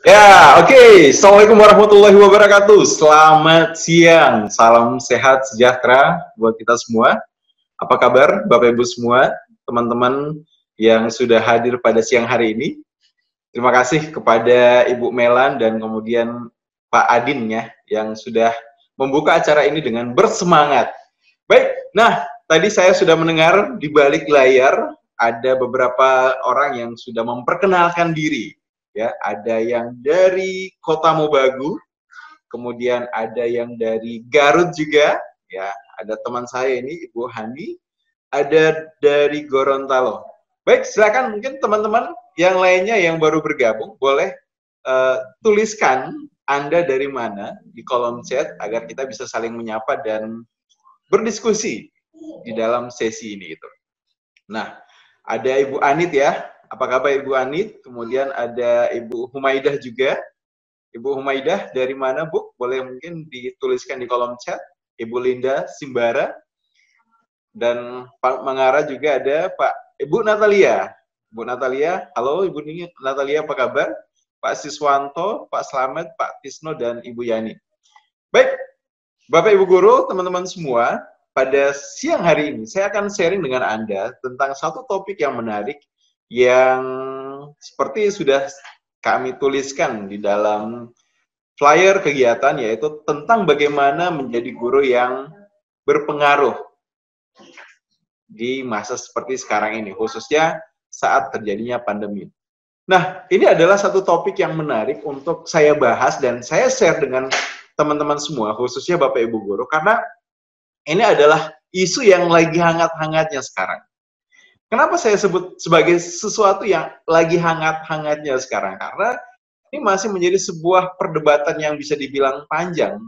Ya, oke. Assalamualaikum warahmatullahi wabarakatuh. Selamat siang. Salam sehat sejahtera buat kita semua. Apa kabar Bapak Ibu semua, teman-teman yang sudah hadir pada siang hari ini? Terima kasih kepada Ibu Melan dan kemudian Pak Adin ya, yang sudah membuka acara ini dengan bersemangat. Baik, nah tadi saya sudah mendengar di balik layar ada beberapa orang yang sudah memperkenalkan diri. Ya, ada yang dari Kota Mobagu, kemudian ada yang dari Garut juga, ya, ada teman saya ini Ibu Hani, ada dari Gorontalo. Baik, silakan mungkin teman-teman yang lainnya yang baru bergabung boleh tuliskan Anda dari mana di kolom chat agar kita bisa saling menyapa dan berdiskusi di dalam sesi ini gitu. Nah, ada Ibu Anit ya. Apa kabar Ibu Anit? Kemudian ada Ibu Humaidah juga. Ibu Humaidah dari mana, Bu? Boleh mungkin dituliskan di kolom chat. Ibu Linda Simbara. Dan Pak Mangara juga ada Pak Ibu Natalia. Bu Natalia, halo Ibu Natalia, apa kabar? Pak Siswanto, Pak Slamet, Pak Tisno, dan Ibu Yani. Baik, Bapak Ibu Guru, teman-teman semua, pada siang hari ini saya akan sharing dengan Anda tentang satu topik yang menarik yang seperti sudah kami tuliskan di dalam flyer kegiatan, yaitu tentang bagaimana menjadi guru yang berpengaruh di masa seperti sekarang ini, khususnya saat terjadinya pandemi. Nah, ini adalah satu topik yang menarik untuk saya bahas dan saya share dengan teman-teman semua, khususnya Bapak Ibu Guru, karena ini adalah isu yang lagi hangat-hangatnya sekarang. Kenapa saya sebut sebagai sesuatu yang lagi hangat-hangatnya sekarang? Karena ini masih menjadi sebuah perdebatan yang bisa dibilang panjang,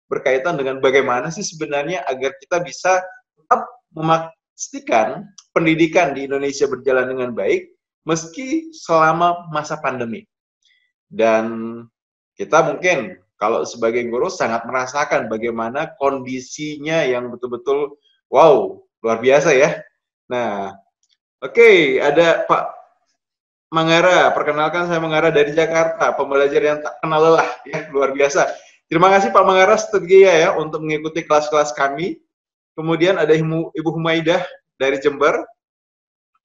berkaitan dengan bagaimana sih sebenarnya agar kita bisa tetap memastikan pendidikan di Indonesia berjalan dengan baik, meski selama masa pandemi. Dan kita mungkin kalau sebagai guru sangat merasakan bagaimana kondisinya yang betul-betul wow, luar biasa ya. Nah, oke, ada Pak Mangara. Perkenalkan, saya Mangara dari Jakarta, pembelajar yang tak kenal lelah ya, luar biasa. Terima kasih Pak Mangara setia ya untuk mengikuti kelas-kelas kami. Kemudian ada Ibu Humaidah dari Jember.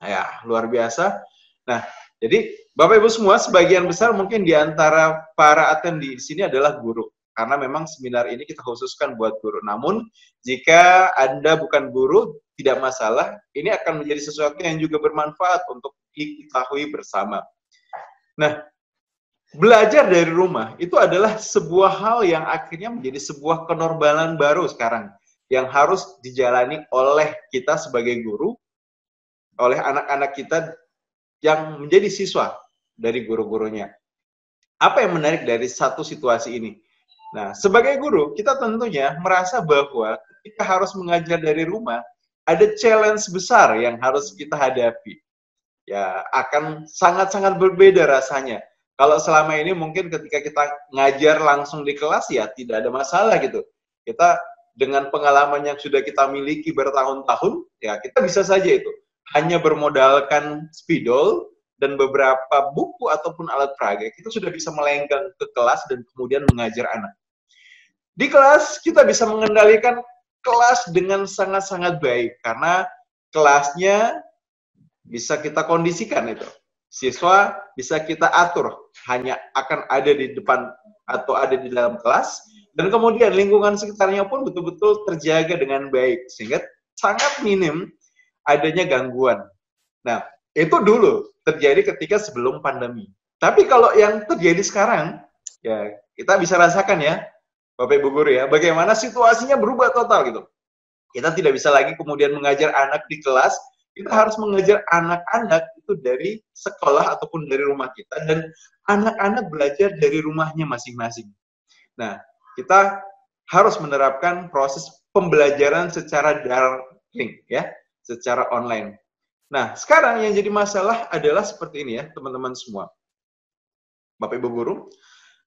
Ya, luar biasa. Nah, jadi Bapak Ibu semua, sebagian besar mungkin di antara para attendee di sini adalah guru. Karena memang seminar ini kita khususkan buat guru. Namun, jika Anda bukan guru, tidak masalah. Ini akan menjadi sesuatu yang juga bermanfaat untuk diketahui bersama. Nah, belajar dari rumah itu adalah sebuah hal yang akhirnya menjadi sebuah kenormalan baru sekarang. Yang harus dijalani oleh kita sebagai guru, oleh anak-anak kita yang menjadi siswa dari guru-gurunya. Apa yang menarik dari satu situasi ini? Nah, sebagai guru, kita tentunya merasa bahwa kita harus mengajar dari rumah, ada challenge besar yang harus kita hadapi. Ya, akan sangat-sangat berbeda rasanya. Kalau selama ini mungkin ketika kita ngajar langsung di kelas, ya tidak ada masalah gitu. Kita dengan pengalaman yang sudah kita miliki bertahun-tahun, ya kita bisa saja itu. Hanya bermodalkan spidol dan beberapa buku ataupun alat peraga, kita sudah bisa melenggang ke kelas dan kemudian mengajar anak. Di kelas, kita bisa mengendalikan kelas dengan sangat-sangat baik, karena kelasnya bisa kita kondisikan itu. Siswa bisa kita atur, hanya akan ada di depan atau ada di dalam kelas, dan kemudian lingkungan sekitarnya pun betul-betul terjaga dengan baik, sehingga sangat minim adanya gangguan. Nah, itu dulu terjadi ketika sebelum pandemi. Tapi kalau yang terjadi sekarang, ya kita bisa rasakan ya, Bapak Ibu Guru ya, bagaimana situasinya berubah total gitu. Kita tidak bisa lagi kemudian mengajar anak di kelas, kita harus mengajar anak-anak itu dari sekolah ataupun dari rumah kita, dan anak-anak belajar dari rumahnya masing-masing. Nah, kita harus menerapkan proses pembelajaran secara daring ya, secara online. Nah, sekarang yang jadi masalah adalah seperti ini ya, teman-teman semua. Bapak Ibu Guru,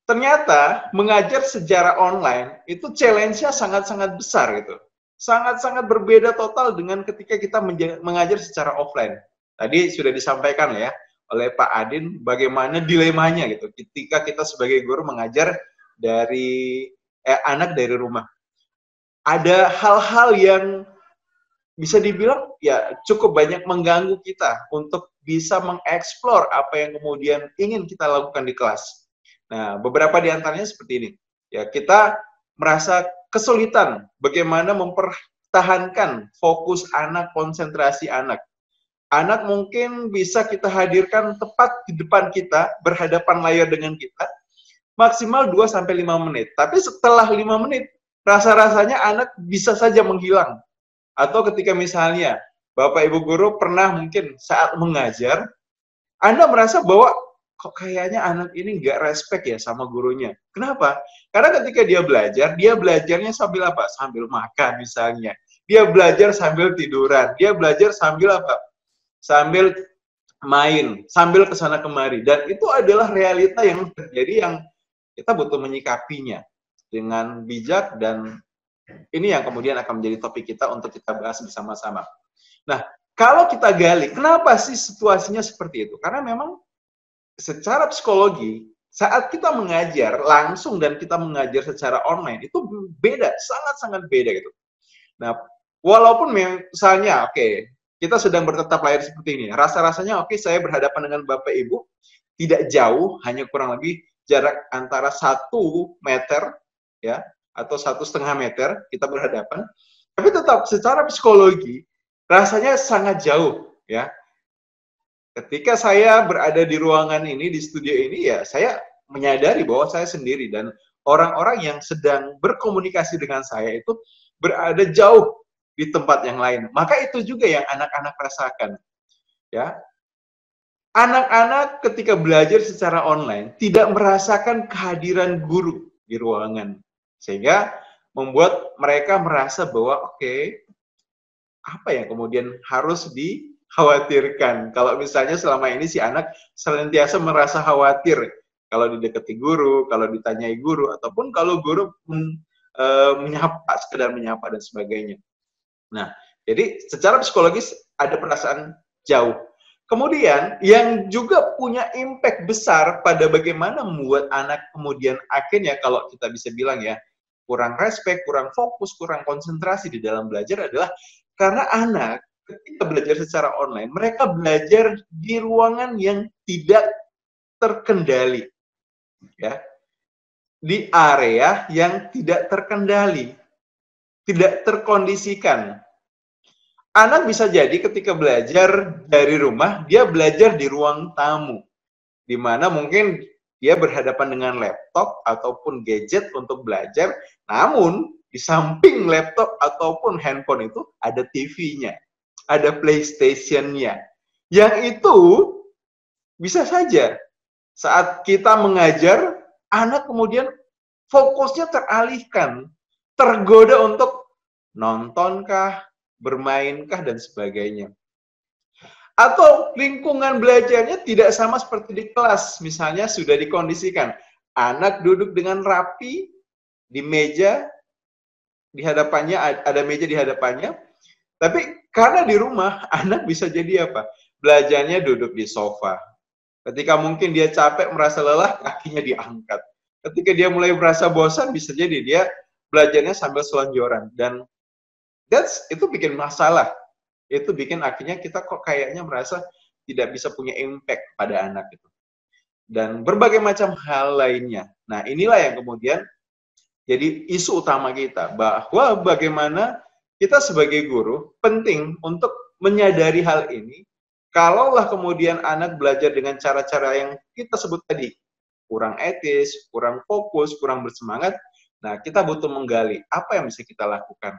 ternyata mengajar secara online itu challenge-nya sangat-sangat besar gitu. Sangat-sangat berbeda total dengan ketika kita mengajar secara offline. Tadi sudah disampaikan ya, oleh Pak Adin bagaimana dilemanya gitu ketika kita sebagai guru mengajar dari anak dari rumah. Ada hal-hal yang bisa dibilang ya cukup banyak mengganggu kita untuk bisa mengeksplor apa yang kemudian ingin kita lakukan di kelas. Nah, beberapa di antaranya seperti ini. Ya, kita merasa kesulitan bagaimana mempertahankan fokus anak, konsentrasi anak. Anak mungkin bisa kita hadirkan tepat di depan kita, berhadapan layar dengan kita, maksimal 2-5 menit. Tapi setelah 5 menit, rasa-rasanya anak bisa saja menghilang. Atau ketika misalnya Bapak Ibu guru pernah mungkin saat mengajar, Anda merasa bahwa kok kayaknya anak ini nggak respect ya sama gurunya. Kenapa? Karena ketika dia belajar, dia belajarnya sambil apa? Sambil makan misalnya. Dia belajar sambil tiduran. Dia belajar sambil apa? Sambil main, sambil kesana kemari. Dan itu adalah realita yang terjadi yang kita butuh menyikapinya dengan bijak, dan ini yang kemudian akan menjadi topik kita untuk kita bahas bersama-sama. Nah, kalau kita gali, kenapa sih situasinya seperti itu? Karena memang secara psikologi, saat kita mengajar langsung dan kita mengajar secara online, itu beda, sangat-sangat beda gitu. Nah, walaupun misalnya, oke, kita sedang bertatap layar seperti ini, rasa-rasanya oke, saya berhadapan dengan Bapak Ibu, tidak jauh, hanya kurang lebih jarak antara 1 meter, ya, atau 1,5 meter, kita berhadapan, tapi tetap secara psikologi, rasanya sangat jauh, ya. Ketika saya berada di ruangan ini, di studio ini, ya, saya menyadari bahwa saya sendiri, dan orang-orang yang sedang berkomunikasi dengan saya itu berada jauh di tempat yang lain. Maka itu juga yang anak-anak rasakan. Ya, anak-anak ketika belajar secara online tidak merasakan kehadiran guru di ruangan, sehingga membuat mereka merasa bahwa oke, apa yang kemudian harus dikhawatirkan. Kalau misalnya selama ini si anak senantiasa merasa khawatir kalau didekati guru, kalau ditanyai guru, ataupun kalau guru menyapa, sekedar menyapa dan sebagainya. Nah, jadi secara psikologis ada perasaan jauh. Kemudian yang juga punya impact besar pada bagaimana membuat anak kemudian akhirnya kalau kita bisa bilang ya, kurang respect, kurang fokus, kurang konsentrasi di dalam belajar adalah karena anak ketika belajar secara online, mereka belajar di ruangan yang tidak terkendali. Ya. Di area yang tidak terkendali, tidak terkondisikan. Anak bisa jadi ketika belajar dari rumah, dia belajar di ruang tamu, di mana mungkin dia berhadapan dengan laptop ataupun gadget untuk belajar, namun di samping laptop ataupun handphone itu ada TV-nya, ada PlayStation-nya. Yang itu bisa saja saat kita mengajar, anak kemudian fokusnya teralihkan, tergoda untuk nontonkah, bermainkah, dan sebagainya. Atau lingkungan belajarnya tidak sama seperti di kelas, misalnya sudah dikondisikan, anak duduk dengan rapi di meja, di hadapannya, ada meja di hadapannya, tapi karena di rumah, anak bisa jadi apa? Belajarnya duduk di sofa. Ketika mungkin dia capek, merasa lelah, kakinya diangkat. Ketika dia mulai merasa bosan, bisa jadi dia belajarnya sambil selonjoran. Dan itu bikin masalah. Itu bikin akhirnya kita kok kayaknya merasa tidak bisa punya impact pada anak itu. Dan berbagai macam hal lainnya. Nah, inilah yang kemudian jadi isu utama kita, bahwa bagaimana kita sebagai guru penting untuk menyadari hal ini. Kalaulah kemudian anak belajar dengan cara-cara yang kita sebut tadi, kurang etis, kurang fokus, kurang bersemangat, nah kita butuh menggali apa yang bisa kita lakukan.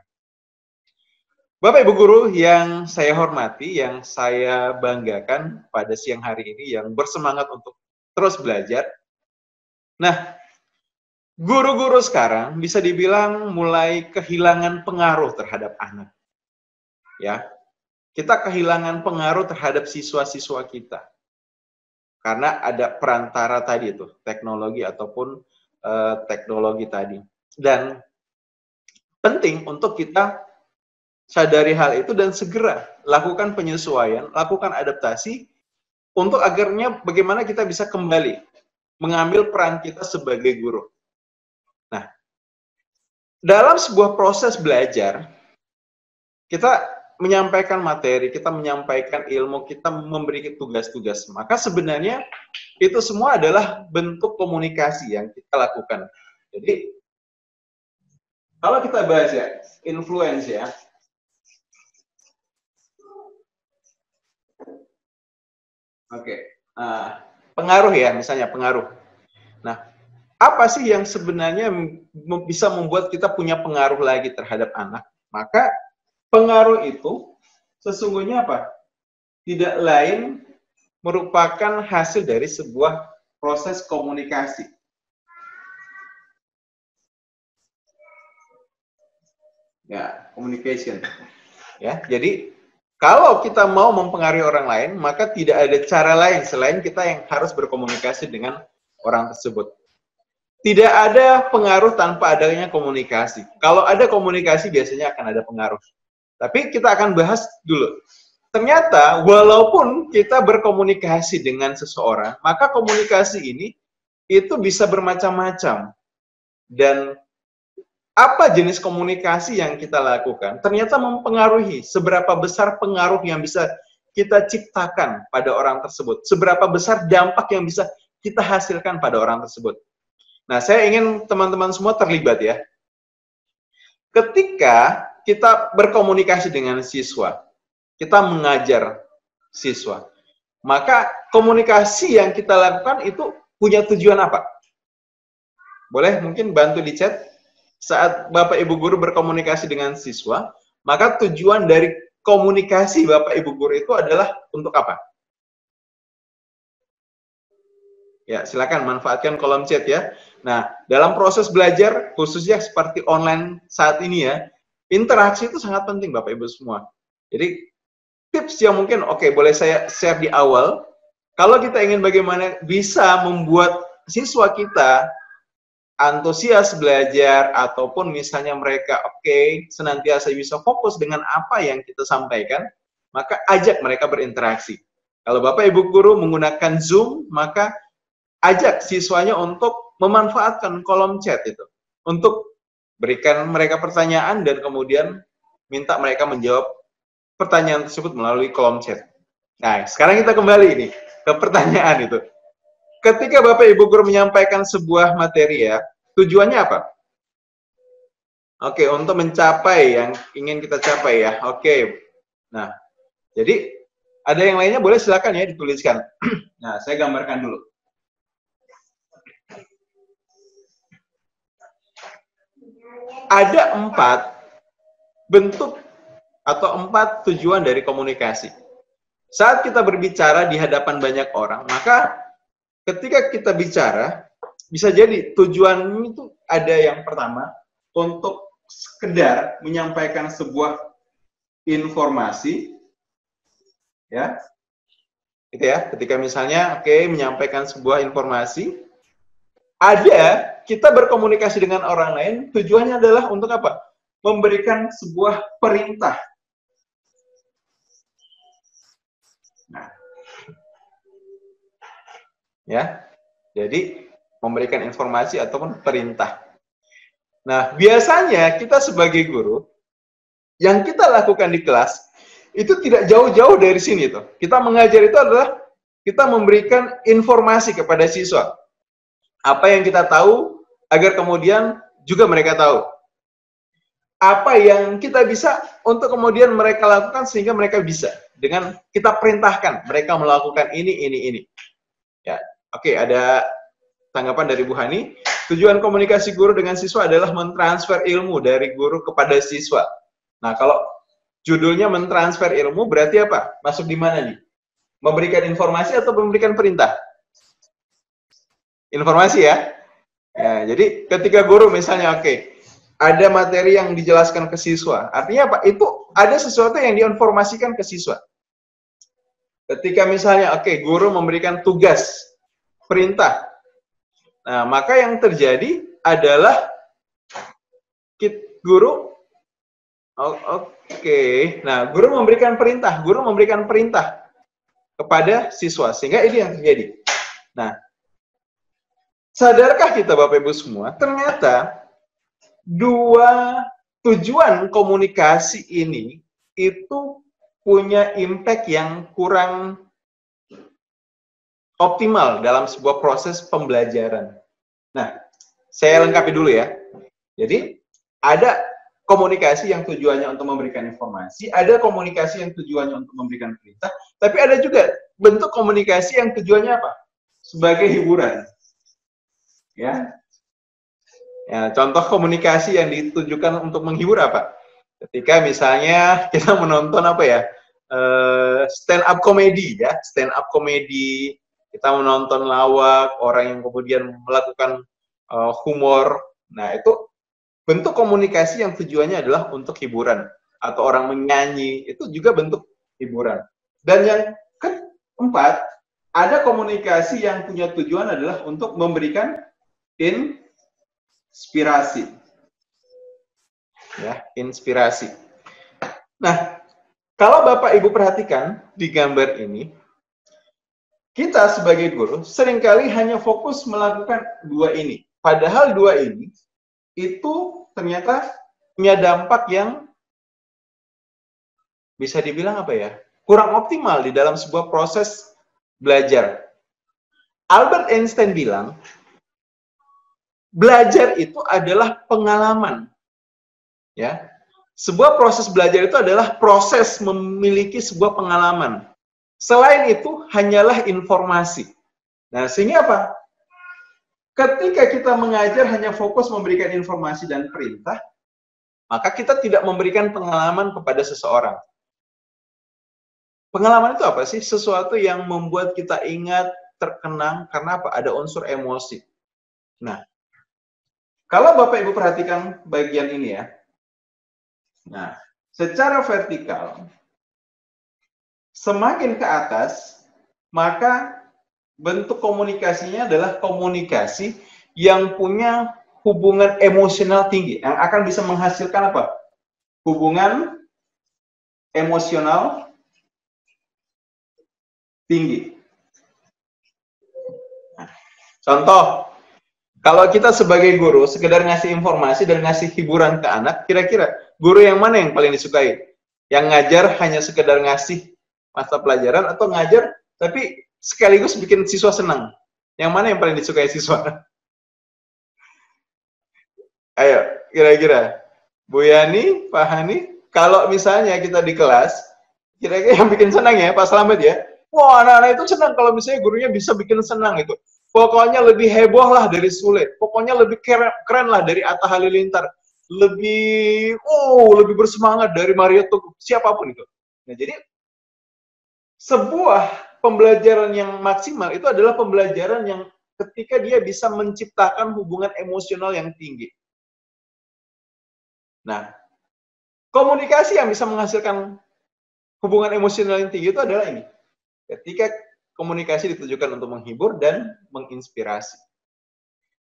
Bapak Ibu guru yang saya hormati, yang saya banggakan pada siang hari ini, yang bersemangat untuk terus belajar. Nah, guru-guru sekarang bisa dibilang mulai kehilangan pengaruh terhadap anak. Ya, kita kehilangan pengaruh terhadap siswa-siswa kita. Karena ada perantara tadi itu, teknologi ataupun teknologi tadi. Dan penting untuk kita sadari hal itu dan segera lakukan penyesuaian, lakukan adaptasi untuk agarnya bagaimana kita bisa kembali mengambil peran kita sebagai guru. Nah, dalam sebuah proses belajar, kita menyampaikan materi, kita menyampaikan ilmu, kita memberi tugas-tugas. Maka sebenarnya itu semua adalah bentuk komunikasi yang kita lakukan. Jadi, kalau kita bahas ya, influence ya. Oke. Pengaruh ya, misalnya pengaruh. Nah, apa sih yang sebenarnya bisa membuat kita punya pengaruh lagi terhadap anak? Maka pengaruh itu sesungguhnya apa? Tidak lain merupakan hasil dari sebuah proses komunikasi. Ya, communication. Ya, jadi kalau kita mau mempengaruhi orang lain, maka tidak ada cara lain selain kita yang harus berkomunikasi dengan orang tersebut. Tidak ada pengaruh tanpa adanya komunikasi. Kalau ada komunikasi, biasanya akan ada pengaruh. Tapi kita akan bahas dulu. Ternyata, walaupun kita berkomunikasi dengan seseorang, maka komunikasi ini itu bisa bermacam-macam. Dan apa jenis komunikasi yang kita lakukan ternyata mempengaruhi seberapa besar pengaruh yang bisa kita ciptakan pada orang tersebut, seberapa besar dampak yang bisa kita hasilkan pada orang tersebut. Nah, saya ingin teman-teman semua terlibat ya. Ketika kita berkomunikasi dengan siswa, kita mengajar siswa, maka komunikasi yang kita lakukan itu punya tujuan apa? Boleh mungkin bantu di chat? Saat Bapak Ibu Guru berkomunikasi dengan siswa, maka tujuan dari komunikasi Bapak Ibu Guru itu adalah untuk apa? Ya, silakan manfaatkan kolom chat ya. Nah, dalam proses belajar, khususnya seperti online saat ini ya, interaksi itu sangat penting Bapak Ibu semua. Jadi, tips yang mungkin, oke, boleh saya share di awal, kalau kita ingin bagaimana bisa membuat siswa kita antusias belajar, ataupun misalnya mereka senantiasa bisa fokus dengan apa yang kita sampaikan, maka ajak mereka berinteraksi. Kalau Bapak Ibu Guru menggunakan Zoom, maka ajak siswanya untuk memanfaatkan kolom chat itu, untuk berikan mereka pertanyaan dan kemudian minta mereka menjawab pertanyaan tersebut melalui kolom chat. Nah, sekarang kita kembali ini ke pertanyaan itu. Ketika Bapak Ibu Guru menyampaikan sebuah materi ya, tujuannya apa? Oke, untuk mencapai yang ingin kita capai ya. Oke. Nah, jadi ada yang lainnya boleh silakan ya dituliskan. Nah, saya gambarkan dulu. Ada 4 bentuk atau 4 tujuan dari komunikasi. Saat kita berbicara di hadapan banyak orang, maka ketika kita bicara, bisa jadi tujuan itu ada yang pertama, untuk sekedar menyampaikan sebuah informasi, ya, gitu ya. Ketika misalnya, menyampaikan sebuah informasi, ada kita berkomunikasi dengan orang lain, tujuannya adalah untuk apa? Memberikan sebuah perintah. Nah, ya, jadi memberikan informasi ataupun perintah. Nah, biasanya kita sebagai guru, yang kita lakukan di kelas, itu tidak jauh-jauh dari sini tuh. Kita mengajar itu adalah kita memberikan informasi kepada siswa. Apa yang kita tahu, agar kemudian juga mereka tahu. Apa yang kita bisa untuk kemudian mereka lakukan sehingga mereka bisa. Dengan kita perintahkan mereka melakukan ini. Ya, ada tanggapan dari Bu Hani. Tujuan komunikasi guru dengan siswa adalah mentransfer ilmu dari guru kepada siswa. Nah, kalau judulnya mentransfer ilmu berarti apa? Masuk di mana nih? Memberikan informasi atau memberikan perintah? Informasi ya. Ya, jadi ketika guru misalnya ada materi yang dijelaskan ke siswa, artinya apa? Itu ada sesuatu yang diinformasikan ke siswa. Ketika misalnya guru memberikan tugas, perintah, nah maka yang terjadi adalah guru nah guru memberikan perintah, kepada siswa, sehingga ini yang terjadi. Nah, sadarkah kita Bapak Ibu semua, ternyata dua tujuan komunikasi ini itu punya impact yang kurang optimal dalam sebuah proses pembelajaran. Nah, saya lengkapi dulu ya. Jadi, ada komunikasi yang tujuannya untuk memberikan informasi, ada komunikasi yang tujuannya untuk memberikan perintah, tapi ada juga bentuk komunikasi yang tujuannya apa? Sebagai hiburan. Ya. Ya, contoh komunikasi yang ditujukan untuk menghibur apa? Ketika misalnya kita menonton apa ya? Stand up comedy ya, stand up comedy, kita menonton lawak, orang yang kemudian melakukan humor. Nah, itu bentuk komunikasi yang tujuannya adalah untuk hiburan. Atau orang menyanyi, itu juga bentuk hiburan. Dan yang keempat, ada komunikasi yang punya tujuan adalah untuk memberikan inspirasi. Ya, inspirasi. Nah, kalau Bapak Ibu perhatikan di gambar ini, kita sebagai guru seringkali hanya fokus melakukan dua ini. Padahal dua ini itu ternyata punya dampak yang bisa dibilang apa ya? Kurang optimal di dalam sebuah proses belajar. Albert Einstein bilang, belajar itu adalah pengalaman. Ya. Sebuah proses belajar itu adalah proses memiliki sebuah pengalaman. Selain itu, hanyalah informasi. Nah, sehingga apa? Ketika kita mengajar hanya fokus memberikan informasi dan perintah, maka kita tidak memberikan pengalaman kepada seseorang. Pengalaman itu apa sih? Sesuatu yang membuat kita ingat, terkenang, karena apa? Ada unsur emosi. Nah, kalau Bapak Ibu perhatikan bagian ini ya. Nah, secara vertikal, semakin ke atas, maka bentuk komunikasinya adalah komunikasi yang punya hubungan emosional tinggi, yang akan bisa menghasilkan apa? Hubungan emosional tinggi. Nah, contoh, kalau kita sebagai guru sekedar ngasih informasi dan ngasih hiburan ke anak, kira-kira guru yang mana yang paling disukai? Yang ngajar hanya sekedar ngasih mata pelajaran atau ngajar tapi sekaligus bikin siswa senang? Yang mana yang paling disukai siswa? Ayo, kira-kira. Bu Yani, Pak Hani, kalau misalnya kita di kelas, kira-kira yang bikin senang ya, Pak Slamet ya? Wah, anak-anak itu senang kalau misalnya gurunya bisa bikin senang itu. Pokoknya lebih heboh lah dari sulit. Pokoknya lebih keren lah dari Atta Halilintar. Lebih bersemangat dari Mario Teguh. Siapapun itu. Nah, jadi sebuah pembelajaran yang maksimal itu adalah pembelajaran yang ketika dia bisa menciptakan hubungan emosional yang tinggi. Nah, komunikasi yang bisa menghasilkan hubungan emosional yang tinggi itu adalah ini. Ketika komunikasi ditujukan untuk menghibur dan menginspirasi.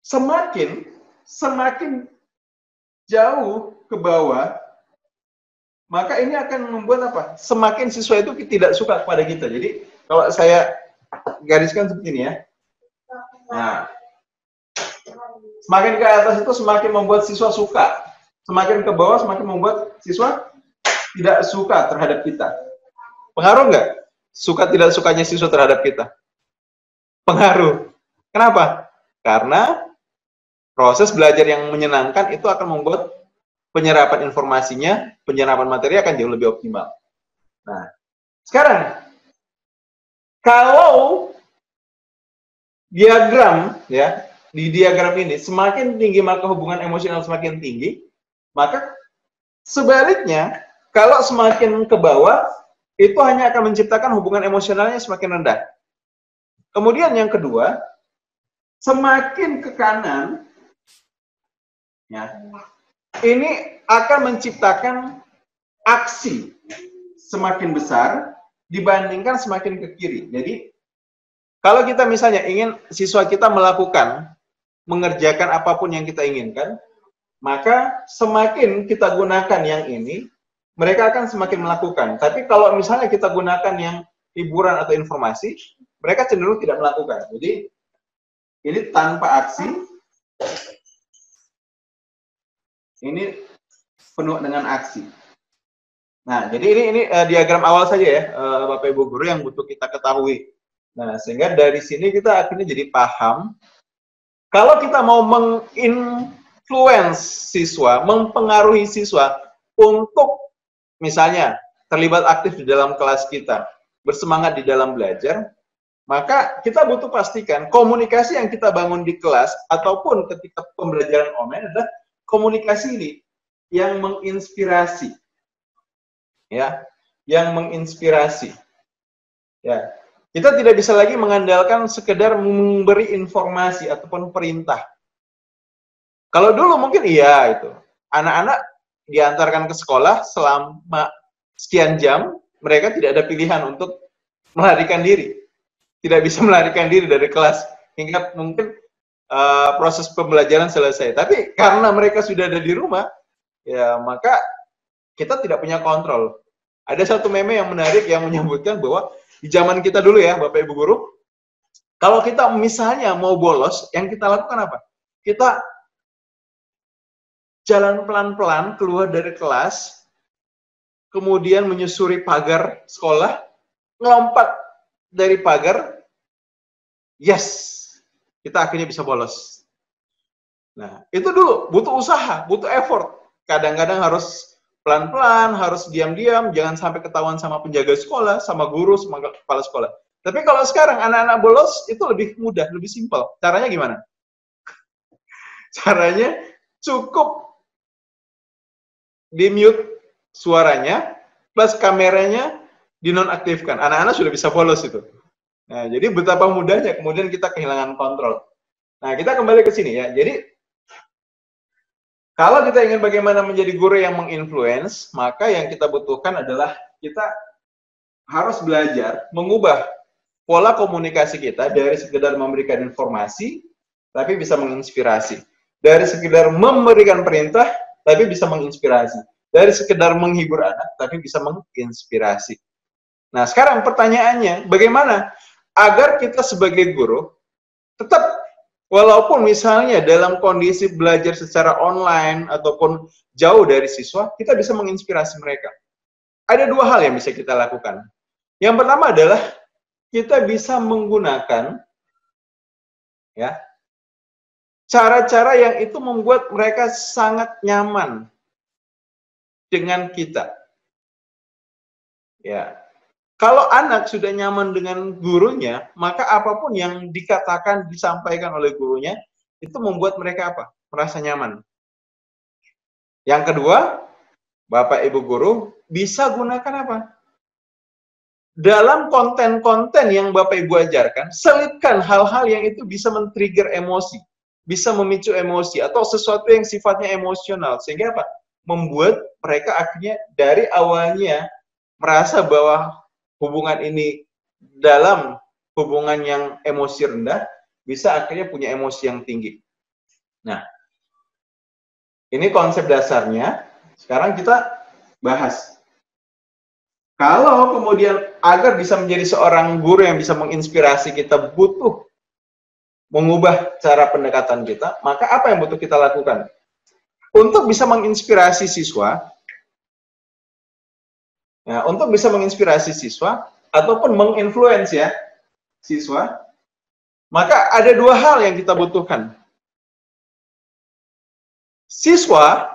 Semakin jauh ke bawah, maka ini akan membuat apa? Semakin siswa itu tidak suka kepada kita. Jadi, kalau saya gariskan seperti ini ya. Nah, semakin ke atas itu semakin membuat siswa suka. Semakin ke bawah semakin membuat siswa tidak suka terhadap kita. Pengaruh nggak? Suka tidak sukanya siswa terhadap kita? Pengaruh. Kenapa? Karena proses belajar yang menyenangkan itu akan membuat penyerapan informasinya, penyerapan materi akan jauh lebih optimal. Nah, sekarang, kalau diagram, ya, di diagram ini, semakin tinggi maka hubungan emosional semakin tinggi, maka sebaliknya, kalau semakin ke bawah, itu hanya akan menciptakan hubungan emosionalnya semakin rendah. Kemudian yang kedua, semakin ke kanan, ya, ini akan menciptakan aksi semakin besar dibandingkan semakin ke kiri. Jadi, kalau kita misalnya ingin siswa kita mengerjakan apapun yang kita inginkan, maka semakin kita gunakan yang ini, mereka akan semakin melakukan. Tapi kalau misalnya kita gunakan yang hiburan atau informasi, mereka cenderung tidak melakukan. Jadi ini tanpa aksi, ini penuh dengan aksi. Nah, jadi ini diagram awal saja ya, Bapak Ibu guru yang butuh kita ketahui. Nah, sehingga dari sini kita akhirnya jadi paham kalau kita mau menginfluence siswa, mempengaruhi siswa untuk misalnya terlibat aktif di dalam kelas kita, bersemangat di dalam belajar, maka kita butuh pastikan komunikasi yang kita bangun di kelas ataupun ketika pembelajaran online adalah komunikasi ini yang menginspirasi. Ya, yang menginspirasi. Ya, kita tidak bisa lagi mengandalkan sekedar memberi informasi ataupun perintah. Kalau dulu mungkin iya itu, anak-anak diantarkan ke sekolah selama sekian jam, mereka tidak ada pilihan untuk melarikan diri, tidak bisa melarikan diri dari kelas hingga mungkin proses pembelajaran selesai. Tapi karena mereka sudah ada di rumah, ya maka kita tidak punya kontrol. Ada satu meme yang menarik yang menyebutkan bahwa di zaman kita dulu ya, Bapak Ibu guru, kalau kita misalnya mau bolos, yang kita lakukan apa? Kita jalan pelan-pelan keluar dari kelas, kemudian menyusuri pagar sekolah, ngelompat dari pagar, yes, kita akhirnya bisa bolos. Nah, itu dulu butuh usaha, butuh effort. Kadang-kadang harus pelan-pelan, harus diam-diam, jangan sampai ketahuan sama penjaga sekolah, sama guru, sama kepala sekolah. Tapi kalau sekarang anak-anak bolos, itu lebih mudah, lebih simpel. Caranya gimana? Caranya cukup di-mute suaranya, plus kameranya dinonaktifkan. Anak-anak sudah bisa bolos itu. Nah, jadi betapa mudahnya, kemudian kita kehilangan kontrol. Nah, kita kembali ke sini ya. Jadi, kalau kita ingin bagaimana menjadi guru yang menginfluence, maka yang kita butuhkan adalah kita harus belajar mengubah pola komunikasi kita dari sekedar memberikan informasi, tapi bisa menginspirasi. Dari sekedar memberikan perintah, tapi bisa menginspirasi. Dari sekedar menghibur anak, tapi bisa menginspirasi. Nah, sekarang pertanyaannya, bagaimana agar kita sebagai guru tetap walaupun misalnya dalam kondisi belajar secara online ataupun jauh dari siswa, kita bisa menginspirasi mereka. Ada dua hal yang bisa kita lakukan. Yang pertama adalah kita bisa menggunakan ya cara-cara yang itu membuat mereka sangat nyaman dengan kita. Ya. Kalau anak sudah nyaman dengan gurunya, maka apapun yang dikatakan, disampaikan oleh gurunya, itu membuat mereka apa? Merasa nyaman. Yang kedua, Bapak Ibu guru bisa gunakan apa? Dalam konten-konten yang Bapak Ibu ajarkan, selipkan hal-hal yang itu bisa men-trigger emosi, bisa memicu emosi, atau sesuatu yang sifatnya emosional. Sehingga apa? Membuat mereka akhirnya dari awalnya merasa bahwa hubungan ini dalam hubungan yang emosi rendah, bisa akhirnya punya emosi yang tinggi. Nah, ini konsep dasarnya. Sekarang kita bahas. Kalau kemudian agar bisa menjadi seorang guru yang bisa menginspirasi, kita butuh mengubah cara pendekatan kita, maka apa yang butuh kita lakukan? Untuk bisa menginspirasi siswa, nah, untuk bisa menginspirasi siswa, ataupun menginfluence ya siswa, maka ada dua hal yang kita butuhkan. Siswa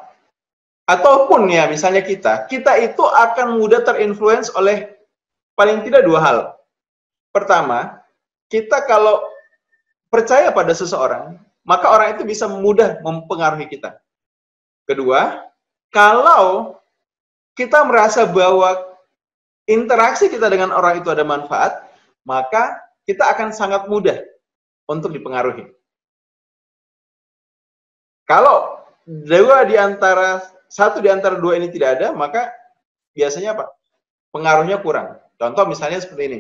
ataupun ya misalnya kita itu akan mudah terinfluence oleh paling tidak dua hal. Pertama, kita kalau percaya pada seseorang, maka orang itu bisa mudah mempengaruhi kita. Kedua, kalau kita merasa bahwa interaksi kita dengan orang itu ada manfaat, maka kita akan sangat mudah untuk dipengaruhi. Kalau satu di antara dua ini tidak ada, maka biasanya apa? Pengaruhnya kurang. Contoh misalnya seperti ini.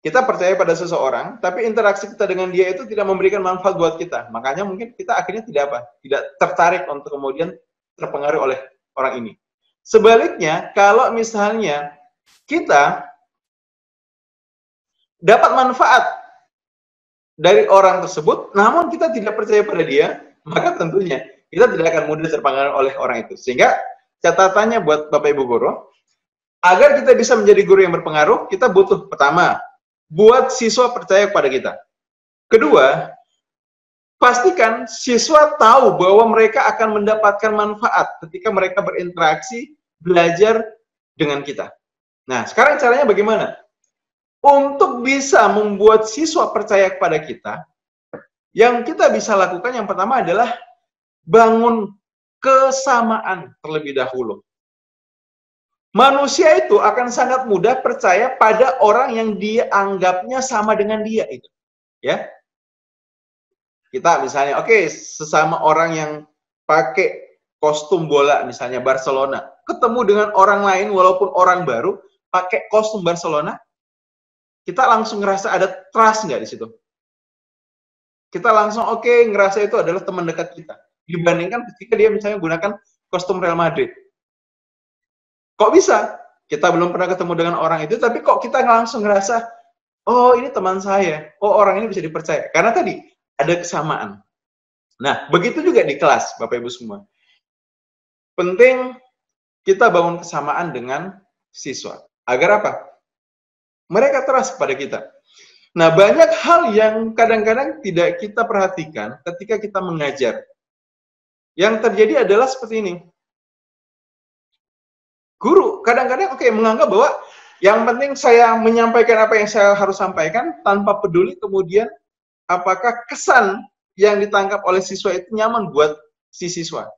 Kita percaya pada seseorang, tapi interaksi kita dengan dia itu tidak memberikan manfaat buat kita. Makanya mungkin kita akhirnya tidak tertarik untuk kemudian terpengaruh oleh orang ini. Sebaliknya, kalau misalnya kita dapat manfaat dari orang tersebut, namun kita tidak percaya pada dia, maka tentunya kita tidak akan mudah terpengaruh oleh orang itu. Sehingga catatannya buat Bapak Ibu guru, agar kita bisa menjadi guru yang berpengaruh, kita butuh pertama, buat siswa percaya kepada kita. Kedua, pastikan siswa tahu bahwa mereka akan mendapatkan manfaat ketika mereka berinteraksi, belajar dengan kita. Nah, sekarang caranya bagaimana? Untuk bisa membuat siswa percaya kepada kita, yang kita bisa lakukan yang pertama adalah bangun kesamaan terlebih dahulu. Manusia itu akan sangat mudah percaya pada orang yang dia anggapnya sama dengan dia itu. Ya. Kita misalnya, oke, sesama orang yang pakai kostum bola misalnya Barcelona, ketemu dengan orang lain walaupun orang baru pakai kostum Barcelona, kita langsung ngerasa ada trust nggak di situ? Kita langsung ngerasa itu adalah teman dekat kita. Dibandingkan ketika dia misalnya gunakan kostum Real Madrid. Kok bisa? Kita belum pernah ketemu dengan orang itu, tapi kok kita langsung ngerasa, oh ini teman saya, oh orang ini bisa dipercaya. Karena tadi ada kesamaan. Nah, begitu juga di kelas, Bapak Ibu semua. Penting kita bangun kesamaan dengan siswa. Agar apa? Mereka trust pada kita. Nah, banyak hal yang kadang-kadang tidak kita perhatikan ketika kita mengajar. Yang terjadi adalah seperti ini. Guru kadang-kadang menganggap bahwa yang penting saya menyampaikan apa yang saya harus sampaikan tanpa peduli kemudian apakah kesan yang ditangkap oleh siswa itu nyaman buat si siswa.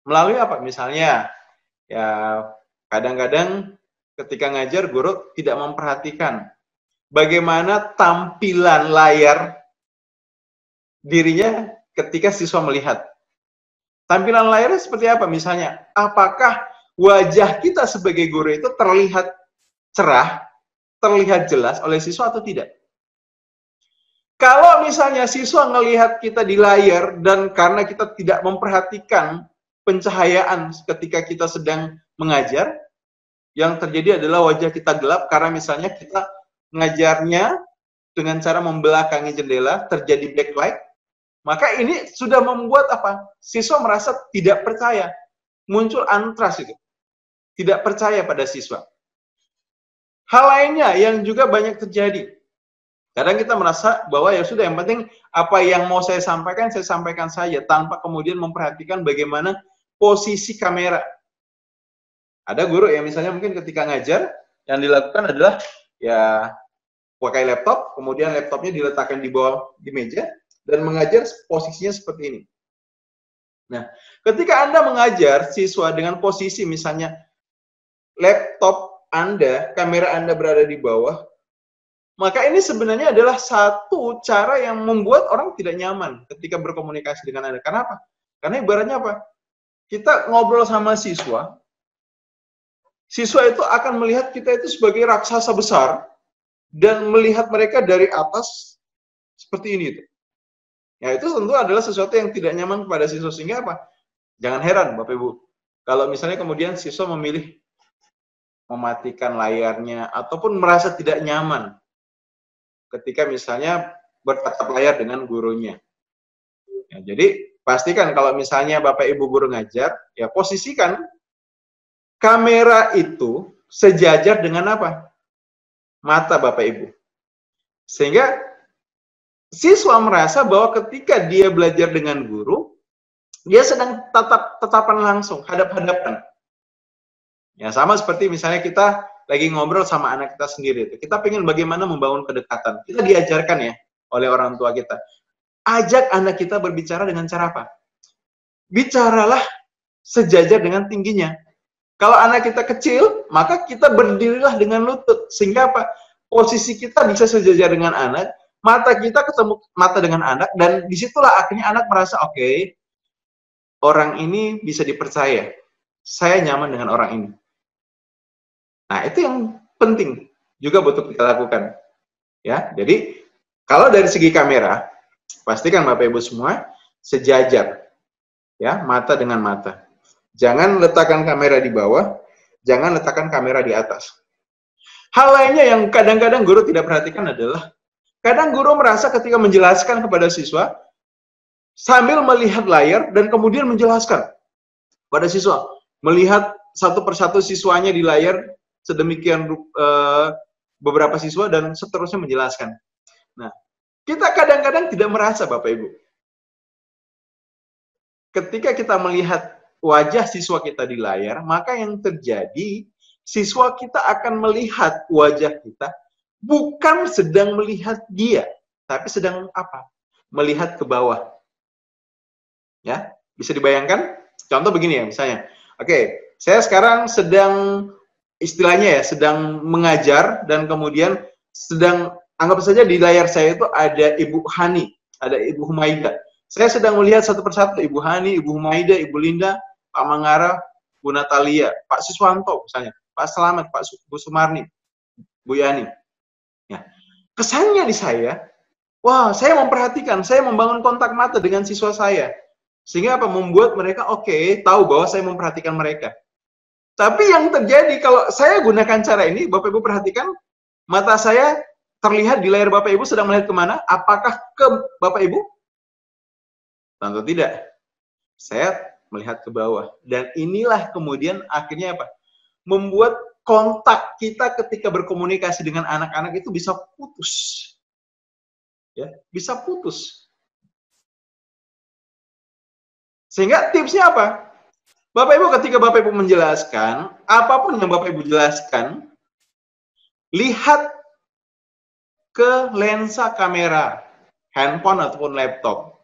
Melalui apa? Misalnya, ya kadang-kadang ketika ngajar guru tidak memperhatikan bagaimana tampilan layar dirinya ketika siswa melihat. Tampilan layarnya seperti apa? Misalnya, apakah wajah kita sebagai guru itu terlihat cerah, terlihat jelas oleh siswa atau tidak? Kalau misalnya siswa melihat kita di layar dan karena kita tidak memperhatikan pencahayaan ketika kita sedang mengajar, yang terjadi adalah wajah kita gelap karena misalnya kita mengajarnya dengan cara membelakangi jendela, terjadi backlight, maka ini sudah membuat apa? Siswa merasa tidak percaya. Muncul untrust itu. Tidak percaya pada siswa. Hal lainnya yang juga banyak terjadi. Kadang kita merasa bahwa ya sudah, yang penting apa yang mau saya sampaikan saja tanpa kemudian memperhatikan bagaimana posisi kamera. Ada guru yang misalnya mungkin ketika ngajar yang dilakukan adalah ya pakai laptop, kemudian laptopnya diletakkan di bawah di meja dan mengajar posisinya seperti ini. Nah, ketika Anda mengajar siswa dengan posisi misalnya laptop Anda, kamera Anda berada di bawah, maka ini sebenarnya adalah satu cara yang membuat orang tidak nyaman ketika berkomunikasi dengan Anda. Kenapa? Karena ibaratnya apa? Kita ngobrol sama siswa, siswa itu akan melihat kita itu sebagai raksasa besar dan melihat mereka dari atas seperti ini. Ya, itu tentu adalah sesuatu yang tidak nyaman kepada siswa. Sehingga apa? Jangan heran, Bapak Ibu. Kalau misalnya kemudian siswa memilih mematikan layarnya, ataupun merasa tidak nyaman ketika misalnya bertatap layar dengan gurunya. Ya, jadi, pastikan kalau misalnya Bapak Ibu guru ngajar, ya posisikan kamera itu sejajar dengan apa? Mata Bapak Ibu. Sehingga siswa merasa bahwa ketika dia belajar dengan guru, dia sedang tatapan langsung, hadap-hadapan. Ya, sama seperti misalnya kita lagi ngobrol sama anak kita sendiri. Kita pengen bagaimana membangun kedekatan. Kita diajarkan ya oleh orang tua kita. Ajak anak kita berbicara dengan cara apa? Bicaralah sejajar dengan tingginya. Kalau anak kita kecil, maka kita berdirilah dengan lutut. Sehingga apa? Posisi kita bisa sejajar dengan anak, mata kita ketemu mata dengan anak, dan disitulah akhirnya anak merasa, oke, orang ini bisa dipercaya. Saya nyaman dengan orang ini. Nah, itu yang penting juga butuh kita lakukan. Ya, jadi kalau dari segi kamera, pastikan Bapak Ibu semua sejajar. Ya, mata dengan mata. Jangan letakkan kamera di bawah, jangan letakkan kamera di atas. Hal lainnya yang kadang-kadang guru tidak perhatikan adalah Kadang guru merasa ketika menjelaskan kepada siswa, sambil melihat layar dan kemudian menjelaskan pada siswa. Melihat satu persatu siswanya di layar, sedemikian beberapa siswa, dan seterusnya menjelaskan. Nah, kita kadang-kadang tidak merasa, Bapak Ibu. Ketika kita melihat wajah siswa kita di layar, maka yang terjadi, siswa kita akan melihat wajah kita, bukan sedang melihat dia, tapi sedang apa? Melihat ke bawah. Ya, bisa dibayangkan? Contoh begini ya, misalnya. Oke, saya sekarang sedang, istilahnya ya, sedang mengajar, dan kemudian sedang, anggap saja di layar saya itu ada Ibu Hani, ada Ibu Humaida. Saya sedang melihat satu persatu, Ibu Hani, Ibu Humaida, Ibu Linda, Pak Mangara, Bu Natalia, Pak Siswanto misalnya, Pak Selamat, Pak Bu Sumarni, Bu Yani. Ya. Kesannya di saya, wah, saya memperhatikan, saya membangun kontak mata dengan siswa saya. Sehingga apa? Membuat mereka tahu bahwa saya memperhatikan mereka. Tapi yang terjadi kalau saya gunakan cara ini, Bapak Ibu perhatikan, mata saya terlihat di layar Bapak Ibu sedang melihat kemana? Apakah ke Bapak Ibu? Tentu tidak. Saya melihat ke bawah. Dan inilah kemudian akhirnya apa? Membuat kontak kita ketika berkomunikasi dengan anak-anak itu bisa putus. Ya, bisa putus. Sehingga tipsnya apa? Bapak Ibu ketika Bapak Ibu menjelaskan, apapun yang Bapak Ibu jelaskan, lihat ke lensa kamera, handphone ataupun laptop.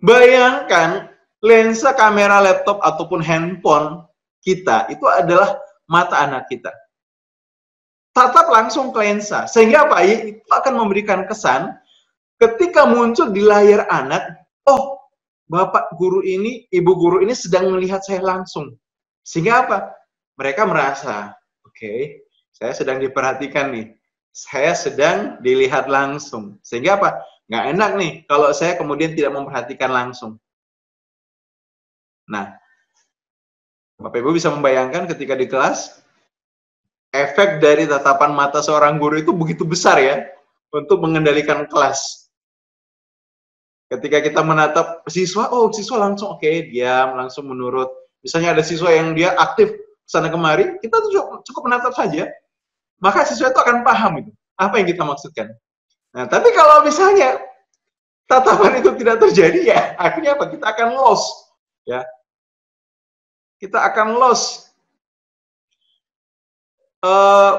Bayangkan lensa kamera laptop ataupun handphone kita itu adalah mata anak kita. Tatap langsung ke lensa, sehingga apa? Itu akan memberikan kesan ketika muncul di layar anak, oh, Bapak guru ini, Ibu guru ini sedang melihat saya langsung. Sehingga apa? Mereka merasa, oke, saya sedang diperhatikan nih. Saya sedang dilihat langsung. Sehingga apa? Nggak enak nih kalau saya kemudian tidak memperhatikan langsung. Nah, Bapak Ibu bisa membayangkan ketika di kelas, efek dari tatapan mata seorang guru itu begitu besar ya, untuk mengendalikan kelas. Ketika kita menatap siswa, oh siswa langsung diam, langsung menurut. Misalnya ada siswa yang dia aktif sana kemari, kita tuh cukup menatap saja, maka siswa itu akan paham itu apa yang kita maksudkan. Nah, tapi kalau misalnya tatapan itu tidak terjadi, ya akhirnya apa? Kita akan lost, ya. Kita akan lost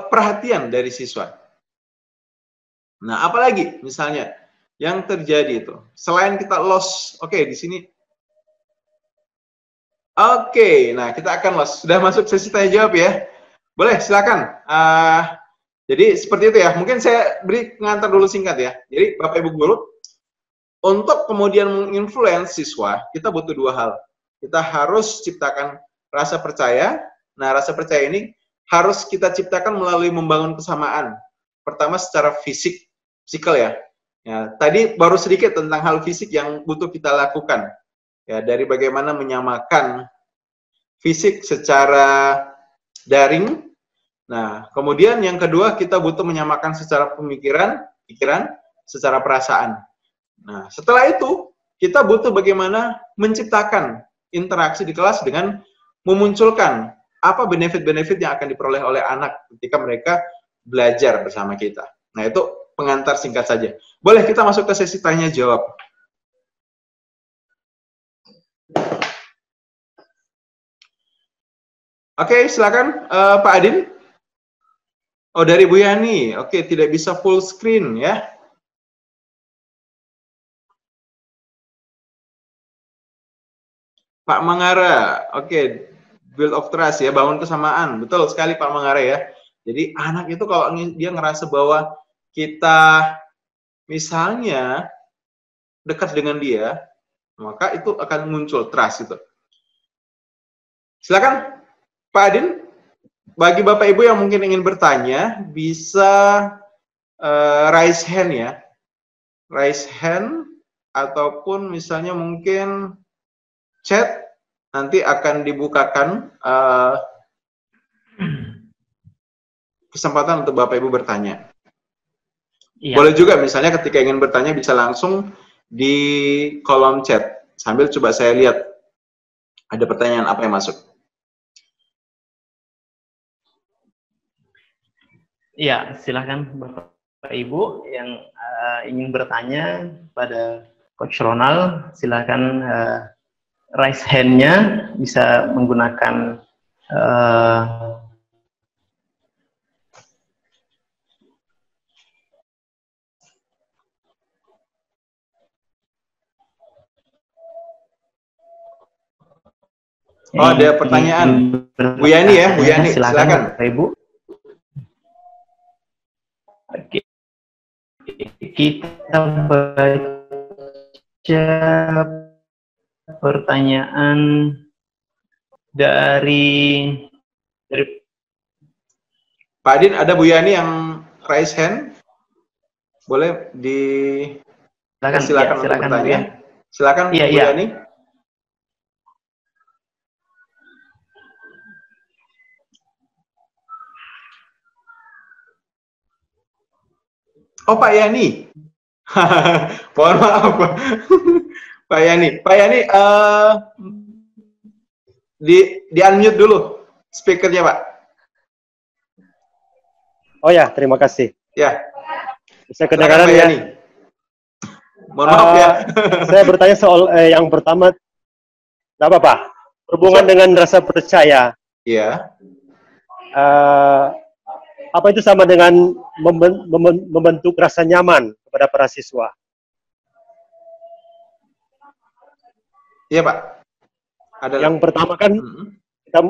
perhatian dari siswa. Nah, apalagi misalnya yang terjadi itu, selain kita lost, di sini. Nah kita akan lost. Sudah masuk sesi tanya jawab ya? Boleh, silakan. Jadi seperti itu ya. Mungkin saya beri pengantar dulu singkat ya. Jadi Bapak Ibu guru, untuk kemudian menginfluence siswa, kita butuh dua hal. Kita harus ciptakan rasa percaya. Nah, rasa percaya ini harus kita ciptakan melalui membangun kesamaan. Pertama secara fisikal ya. Tadi baru sedikit tentang hal fisik yang butuh kita lakukan. Ya, dari bagaimana menyamakan fisik secara daring. Nah, kemudian yang kedua kita butuh menyamakan secara pikiran, secara perasaan. Nah, setelah itu kita butuh bagaimana menciptakan interaksi di kelas dengan memunculkan apa benefit-benefit yang akan diperoleh oleh anak ketika mereka belajar bersama kita. Nah, itu pengantar singkat saja. Boleh kita masuk ke sesi tanya jawab. Oke, silakan Pak Adin. Oh, dari Bu Yani. Oke, tidak bisa full screen ya. Pak Mangara. Oke, build of trust ya, bangun kesamaan. Betul sekali Pak Mangara ya. Jadi anak itu kalau dia ngerasa bahwa kita misalnya dekat dengan dia, maka itu akan muncul trust itu. Silakan Pak Adin. Bagi Bapak Ibu yang mungkin ingin bertanya, bisa raise hand ya. Raise hand, ataupun misalnya mungkin chat, nanti akan dibukakan kesempatan untuk Bapak Ibu bertanya. Iya. Boleh juga misalnya ketika ingin bertanya bisa langsung di kolom chat. Sambil coba saya lihat ada pertanyaan apa yang masuk. Iya, silahkan Bapak Ibu yang ingin bertanya pada Coach Ronald, silahkan raise hand-nya, bisa menggunakan Oh, ada pertanyaan. Bu Yani ya, Bu Yani, silakan. Bapak Ibu. Oke. Kita baca pertanyaan dari Pak Adin, ada Bu Yani yang raise hand? Boleh silakan untuk bertanya. Ya. Silakan Ya, Bu ya. Yani. Oh, Pak Yani. Mohon maaf, Pak. Pak Yani. Pak Yani, di unmute dulu speakernya, Pak. Oh ya, terima kasih. Ya. Bisa kedengaran Pak ya? Yani. Mohon maaf ya. Saya bertanya soal yang pertama, tidak apa-apa. Berhubungan dengan rasa percaya. Iya. Apa itu sama dengan membentuk rasa nyaman kepada para siswa? Iya, Pak. Yang pertama kan kita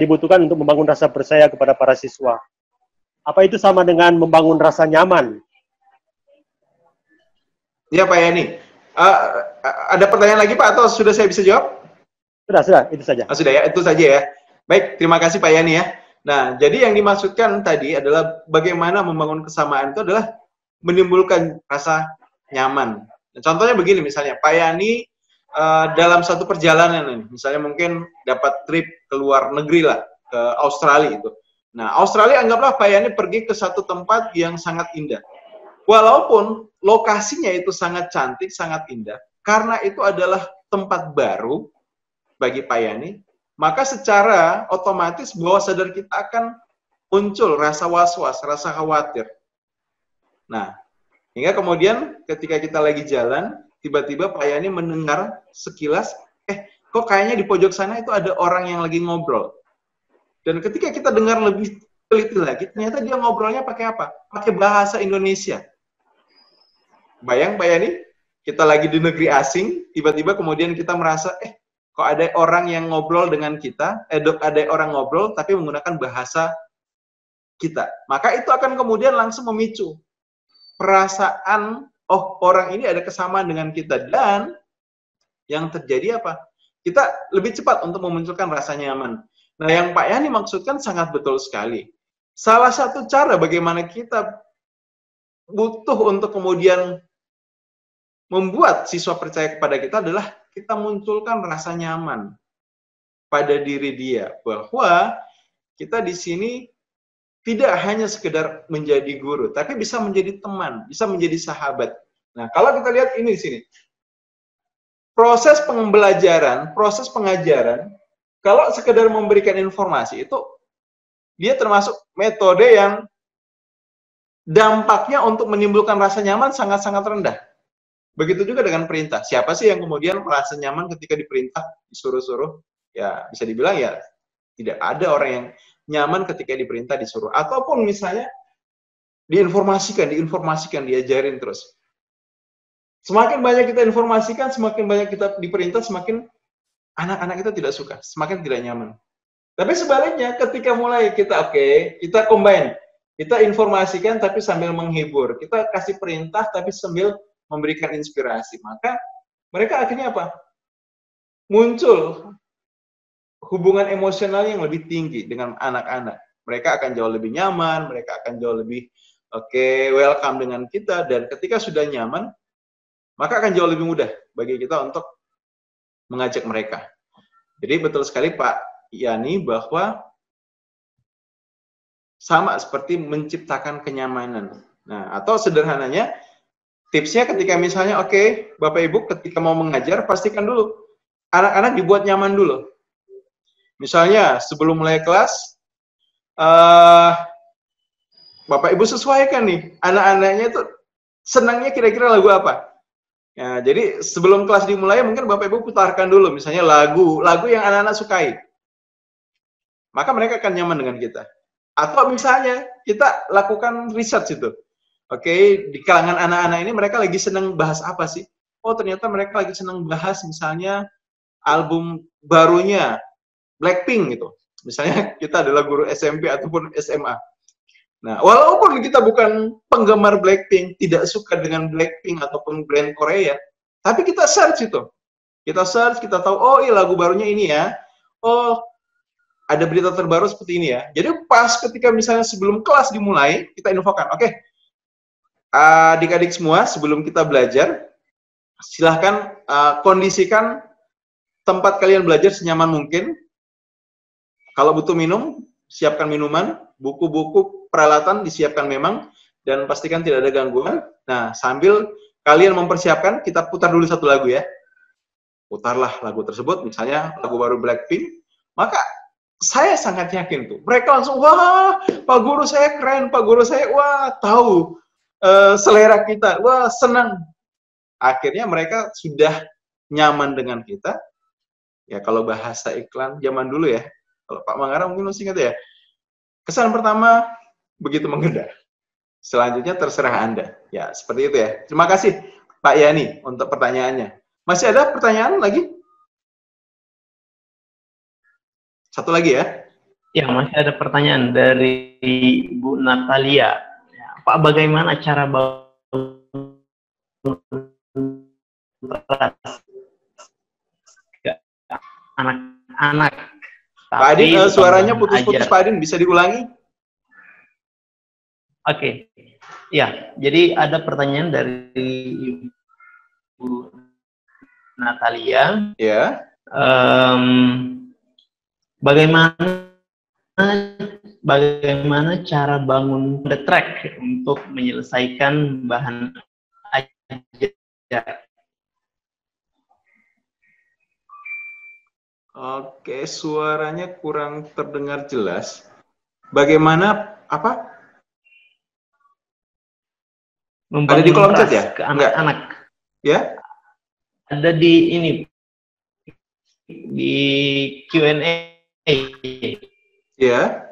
dibutuhkan untuk membangun rasa percaya kepada para siswa. Apa itu sama dengan membangun rasa nyaman? Iya, Pak Yani. Ada pertanyaan lagi, Pak, atau sudah saya bisa jawab? Sudah, itu saja. Sudah ya, itu saja ya. Baik, terima kasih Pak Yani ya. Nah, jadi yang dimaksudkan tadi adalah bagaimana membangun kesamaan itu adalah menimbulkan rasa nyaman. Contohnya begini misalnya, Pak Yani dalam satu perjalanan, misalnya mungkin dapat trip ke luar negeri lah, ke Australia itu. Nah, Australia anggaplah Pak Yani pergi ke satu tempat yang sangat indah. Walaupun lokasinya itu sangat cantik, sangat indah, karena itu adalah tempat baru bagi Pak Yani, maka secara otomatis bawah sadar kita akan muncul rasa was-was, rasa khawatir. Nah, hingga kemudian ketika kita lagi jalan, tiba-tiba Pak Yani mendengar sekilas, kok kayaknya di pojok sana itu ada orang yang lagi ngobrol. Dan ketika kita dengar lebih teliti lagi, ternyata dia ngobrolnya pakai apa? Pakai bahasa Indonesia. Bayang Pak Yani, kita lagi di negeri asing, tiba-tiba kemudian kita merasa, kok ada orang yang ngobrol dengan kita, ada orang ngobrol tapi menggunakan bahasa kita. Maka itu akan kemudian langsung memicu perasaan, oh orang ini ada kesamaan dengan kita. Dan yang terjadi apa? Kita lebih cepat untuk memunculkan rasa nyaman. Nah, yang Pak Yani maksudkan sangat betul sekali. Salah satu cara bagaimana kita butuh untuk kemudian membuat siswa percaya kepada kita adalah kita munculkan rasa nyaman pada diri dia, bahwa kita di sini tidak hanya sekedar menjadi guru, tapi bisa menjadi teman, bisa menjadi sahabat. Nah, kalau kita lihat ini di sini, proses pembelajaran, proses pengajaran, kalau sekedar memberikan informasi itu dia termasuk metode yang dampaknya untuk menimbulkan rasa nyaman sangat-sangat rendah. Begitu juga dengan perintah. Siapa sih yang kemudian merasa nyaman ketika diperintah, disuruh-suruh? Ya, bisa dibilang ya tidak ada orang yang nyaman ketika diperintah disuruh. Ataupun misalnya diinformasikan, diajarin terus. Semakin banyak kita informasikan, semakin banyak kita diperintah, semakin anak-anak kita tidak suka, semakin tidak nyaman. Tapi sebaliknya, ketika mulai kita kita combine. Kita informasikan tapi sambil menghibur. Kita kasih perintah tapi sambil memberikan inspirasi, maka mereka akhirnya apa? Muncul hubungan emosional yang lebih tinggi dengan anak-anak. Mereka akan jauh lebih nyaman, mereka akan jauh lebih welcome dengan kita, dan ketika sudah nyaman, maka akan jauh lebih mudah bagi kita untuk mengajak mereka. Jadi betul sekali Pak Yani bahwa sama seperti menciptakan kenyamanan. Nah, atau sederhananya, tipsnya ketika misalnya, oke, Bapak Ibu ketika mau mengajar, pastikan dulu, anak-anak dibuat nyaman dulu. Misalnya, sebelum mulai kelas, Bapak Ibu sesuaikan nih, anak-anaknya itu senangnya kira-kira lagu apa. Ya, jadi sebelum kelas dimulai mungkin Bapak Ibu putarkan dulu misalnya lagu yang anak-anak sukai. Maka mereka akan nyaman dengan kita. Atau misalnya kita lakukan research itu. Oke, di kalangan anak-anak ini mereka lagi senang bahas apa sih? Oh, ternyata mereka lagi senang bahas misalnya album barunya Blackpink gitu. Misalnya kita adalah guru SMP ataupun SMA. Nah, walaupun kita bukan penggemar Blackpink, tidak suka dengan Blackpink ataupun brand Korea, tapi kita search itu. Kita search, kita tahu, oh iya lagu barunya ini ya. Oh, ada berita terbaru seperti ini ya. Jadi pas ketika misalnya sebelum kelas dimulai, kita infokan, oke, adik-adik semua sebelum kita belajar, silahkan kondisikan tempat kalian belajar senyaman mungkin. Kalau butuh minum, siapkan minuman, buku-buku, peralatan disiapkan memang, dan pastikan tidak ada gangguan. Nah, sambil kalian mempersiapkan, kita putar dulu satu lagu ya. Putarlah lagu tersebut, misalnya lagu baru Blackpink, maka saya sangat yakin tuh, mereka langsung, wah, Pak Guru saya keren, Pak Guru saya, wah, tahu selera kita, wah, senang. Akhirnya mereka sudah nyaman dengan kita. Ya, kalau bahasa iklan zaman dulu ya, kalau Pak Mangara mungkin masih ingat ya, kesan pertama begitu menggeda. Selanjutnya terserah Anda. Ya, seperti itu ya. Terima kasih Pak Yani untuk pertanyaannya. Masih ada pertanyaan lagi? Satu lagi ya. Ya, masih ada pertanyaan dari Bu Natalia. Ya, Pak, bagaimana cara anak-anak? Pak Adin, suaranya putus-putus Pak Adin, bisa diulangi? Oke, ya, jadi ada pertanyaan dari Ibu Natalia. Ya. Bagaimana cara bangun the track untuk menyelesaikan bahan ajar? Oke, suaranya kurang terdengar jelas. Bagaimana apa? Ada di kolom chat ya? Ke anak-anak. Ya? Ada di ini, di Q&A. Ya.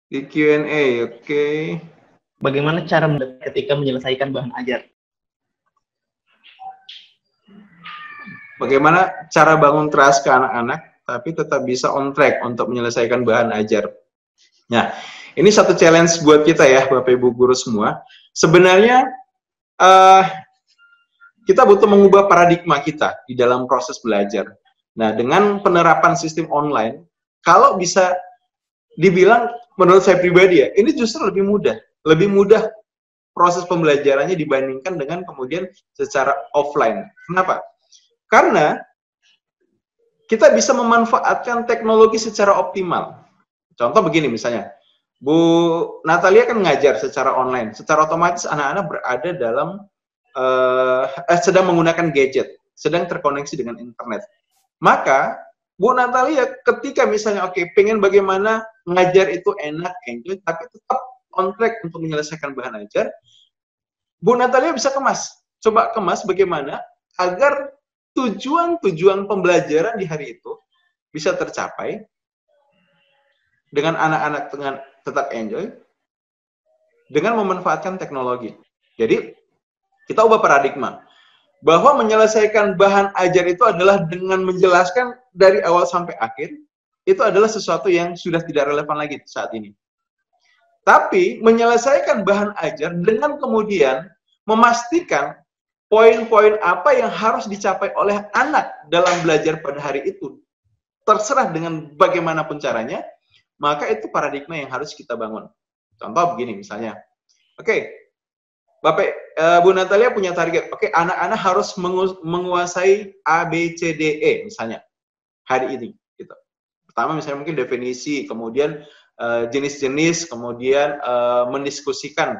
Di Q&A, oke. Bagaimana cara ketika menyelesaikan bahan ajar? Bagaimana cara bangun trust ke anak-anak, tapi tetap bisa on track untuk menyelesaikan bahan ajar. Nah, ini satu challenge buat kita ya, Bapak Ibu guru semua. Sebenarnya, kita butuh mengubah paradigma kita di dalam proses belajar. Nah, dengan penerapan sistem online, kalau bisa dibilang, menurut saya pribadi ya, ini justru lebih mudah. Lebih mudah proses pembelajarannya dibandingkan dengan kemudian secara offline. Kenapa? Karena kita bisa memanfaatkan teknologi secara optimal. Contoh begini misalnya, Bu Natalia kan ngajar secara online, secara otomatis anak-anak berada dalam sedang menggunakan gadget, sedang terkoneksi dengan internet. Maka Bu Natalia ketika misalnya pengen bagaimana ngajar itu enak, enjoy, tapi tetap on track untuk menyelesaikan bahan ajar, Bu Natalia bisa kemas. Coba kemas bagaimana agar tujuan-tujuan pembelajaran di hari itu bisa tercapai dengan anak-anak tetap enjoy dengan memanfaatkan teknologi. Jadi, kita ubah paradigma bahwa menyelesaikan bahan ajar itu adalah dengan menjelaskan dari awal sampai akhir, itu adalah sesuatu yang sudah tidak relevan lagi saat ini. Tapi menyelesaikan bahan ajar dengan kemudian memastikan poin-poin apa yang harus dicapai oleh anak dalam belajar pada hari itu, terserah dengan bagaimanapun caranya, maka itu paradigma yang harus kita bangun. Contoh begini misalnya, Bapak, Bu Natalia punya target, anak-anak harus menguasai A, B, C, D, E misalnya, hari ini. Gitu. Pertama misalnya mungkin definisi, kemudian jenis-jenis, kemudian mendiskusikan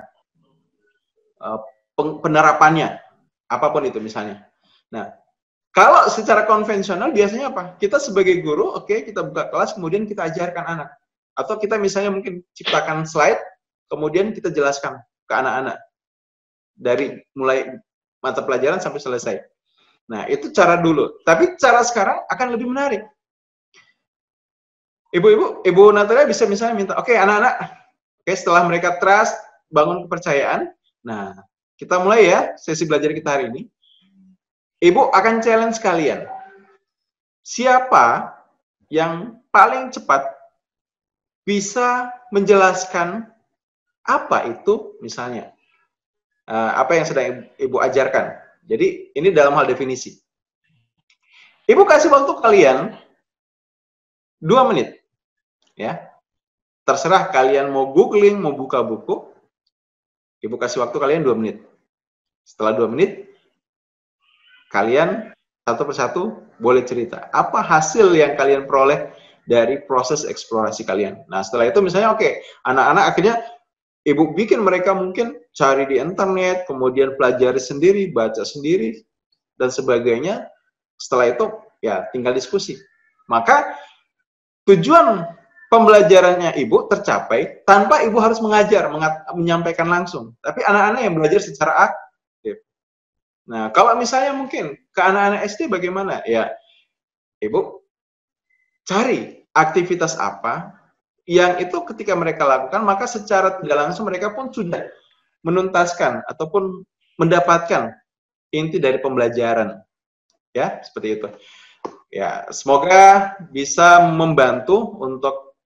penerapannya, apapun itu misalnya. Nah, kalau secara konvensional biasanya apa? Kita sebagai guru, oke, kita buka kelas, kemudian kita ajarkan anak. Atau kita misalnya mungkin ciptakan slide, kemudian kita jelaskan ke anak-anak. Dari mulai mata pelajaran sampai selesai. Nah, itu cara dulu. Tapi cara sekarang akan lebih menarik. Ibu Natalia bisa misalnya minta, oke, anak-anak, oke, setelah mereka trust, bangun kepercayaan, nah, kita mulai ya sesi belajar kita hari ini. Ibu akan challenge kalian. Siapa yang paling cepat bisa menjelaskan apa itu misalnya apa yang sedang Ibu ajarkan. Jadi ini dalam hal definisi. Ibu kasih waktu kalian 2 menit. Ya. Terserah kalian mau googling, mau buka buku. Ibu kasih waktu kalian 2 menit. Setelah 2 menit, kalian satu persatu boleh cerita. Apa hasil yang kalian peroleh dari proses eksplorasi kalian. Nah, setelah itu misalnya oke, anak-anak akhirnya Ibu bikin mereka mungkin cari di internet, kemudian pelajari sendiri, baca sendiri, dan sebagainya. Setelah itu, ya tinggal diskusi. Maka, tujuan pembelajarannya Ibu tercapai tanpa Ibu harus mengajar, menyampaikan langsung. Tapi anak-anak yang belajar secara aktif. Nah, kalau misalnya mungkin ke anak-anak SD bagaimana? Ya, Ibu cari aktivitas apa yang itu ketika mereka lakukan, maka secara tidak langsung mereka pun sudah menuntaskan ataupun mendapatkan inti dari pembelajaran. Ya, seperti itu. Ya, semoga bisa membantu untuk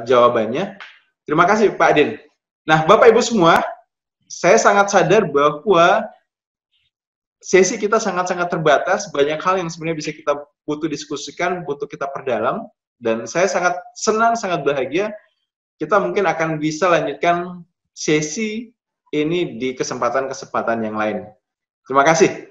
jawabannya. Terima kasih Pak Adin. Nah, Bapak Ibu semua, saya sangat sadar bahwa sesi kita sangat-sangat terbatas, banyak hal yang sebenarnya bisa kita butuh diskusikan, butuh kita perdalam. Dan saya sangat senang, sangat bahagia, kita mungkin akan bisa lanjutkan sesi ini di kesempatan-kesempatan yang lain. Terima kasih.